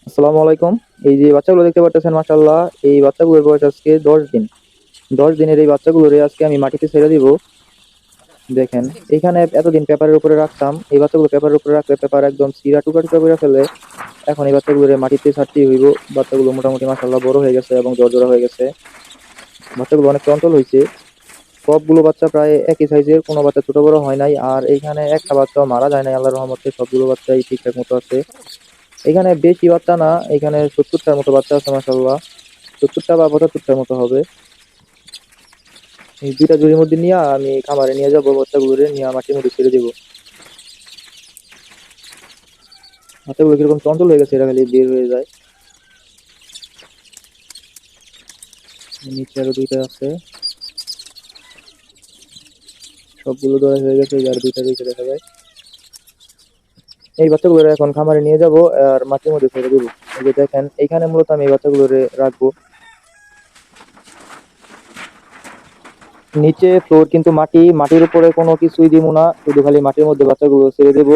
আসসালামু আলাইকুম। এই যে বাচ্চাগুলো দেখতে পাচ্ছেন, মাশাআল্লাহ, এই বাচ্চাগুলোর বয়স আজকে 10 দিন। 10 দিনের এই বাচ্চাগুলোরে আজকে আমি মাটিতে ছেড়ে দিব। দেখেন, এখানে এতদিন পেপারের উপরে রাখতাম, এই বাচ্চাগুলো পেপারের উপরে রাখলে পেপার একদম চিরা টুকা টুকা করে ফেলে। এখন এই বাচ্চাগুলোরে মাটিতে ছাড়তেই হইব। বাচ্চাগুলো মোটামুটি মাশাআল্লাহ বড় হয়ে গেছে এবং জর্জরা হয়ে গেছে। বাচ্চাগুলো অনেক চঞ্চল হয়েছে। সবগুলো বাচ্চা প্রায় একই সাইজের, কোনো বাচ্চা ছোট বড় হয় নাই। আর এইখানে একটা বাচ্চাও মারা যায় নাই আল্লাহর রহমতে, সবগুলো বাচ্চাই ঠিকঠাক মতো আছে। এখানে বেশি বাচ্চা না, এখানে 70টার মতো বাচ্চা আছে মাশাআল্লাহ। 70টা বা 75টার মতো হবে। এই দুইটা জুড়ির মধ্যে নিয়ে আমি খামারে নিয়ে যাবো, বাচ্চাগুলোরে নিয়ে মাটির মধ্যে ছেড়ে দিব। বাচ্চাগুলো কিরকম চঞ্চল হয়ে গেছে, এরা খালি বের হয়ে যায়। নিচে আরো দুইটা আছে, সবগুলো ধরা হয়ে গেছে, আর দুইটা রয়েছে দেখা যায়। এই বাচ্চাগুলো এখন খামারে নিয়ে যাব আর মাটির মধ্যে ছেড়ে দিব। এই যে দেখেন, এইখানে মূলত আমি এই বাচ্চাগুলোরে রাখবো। নিচে ফ্লোর কিন্তু মাটি, মাটির উপরে কোনো কিছুই দিব না, শুধু খালি মাটির মধ্যে বাচ্চাগুলো ছেড়ে দেবো।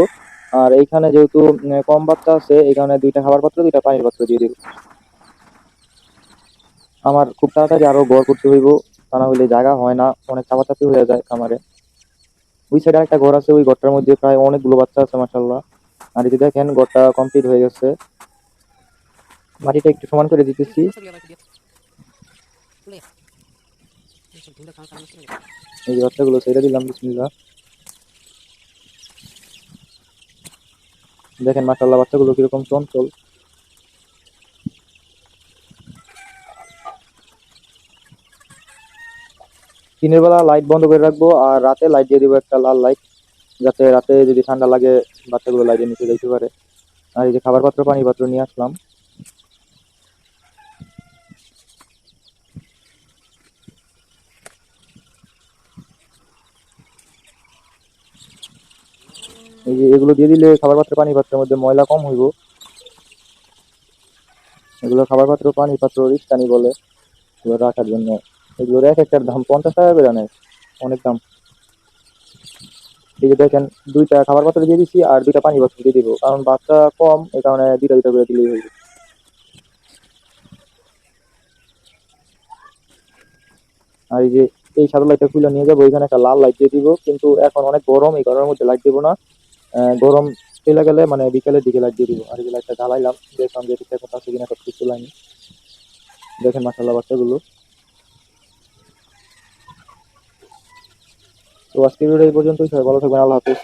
আর এইখানে যেহেতু কম বাচ্চা আছে, এই কারণে দুইটা খাবার পাত্র, দুইটা পানির পাত্র দিয়ে দেবো। আমার খুব তাড়াতাড়ি আরো ঘর করতে হইব, তা না হইলে জায়গা হয় না, অনেক চাপাচাপি হয়ে যায় খামারে। ওই সাইডে একটা ঘর আছে, ওই ঘরটার মধ্যে প্রায় অনেকগুলো বাচ্চা আছে মাশাআল্লাহ। আর এই যে দেখেন, ঘরটা কমপ্লিট হয়ে গেছে। মাটিটা একটু সমান করে দিতেছি। এই যে বাচ্চাগুলো ছেড়ে দিলাম, বিসমিল্লাহ। দেখেন মাশাআল্লাহ, বাচ্চাগুলো কিরকম চঞ্চল। দিনের বেলা লাইট বন্ধ করে রাখবো, আর রাতে লাইট দিয়ে দিবো, একটা লাল লাইট, যাতে রাতে যদি ঠান্ডা লাগে বাচ্চাগুলো লাইটের নিচে যাইতে পারে। আর এই যে খাবার পাত্র, পানি পাত্র নিয়ে আসলাম। এই যে এগুলো দিয়ে দিলে খাবার পাত্র, পানি পাত্রের মধ্যে ময়লা কম হইব। এগুলো খাবার পাত্র, পানি পাত্র রিস্তানি বলে এগুলো রাখার জন্য। এগুলোর এক একটার দাম 50 টাকা করে নেয়, অনেক দাম। এই যে দেখেন, দুইটা খাবার পাত্র দিয়ে দিচ্ছি আর দুইটা পানি পাত্র দিয়ে দিব, কারণ বাচ্চা কম, এই কারণে দুইটা দুইটা করে দিলেই হইবে। আর এই যে এই সাদা লাইটটা খুলে নিয়ে যাবো, এখানে একটা লাল লাইট দিয়ে দিব, কিন্তু এখন অনেক গরম, এই গরমের মধ্যে লাইট দিব না। গরম চলে গেলে মানে বিকেলের দিকে লাইট দিয়ে দিব। আর এই যে লাইটটা জ্বালাইলাম, দেখলাম যে ঠিকঠাক মতো আছে কিনা, সব কিছু লাইন। দেখেন মাশাআল্লাহ বাচ্চাগুলো। তো আজকের ভিডিও এই পর্যন্তই, সবাই ভালো থাকবেন, আল্লাহ হাফেজ।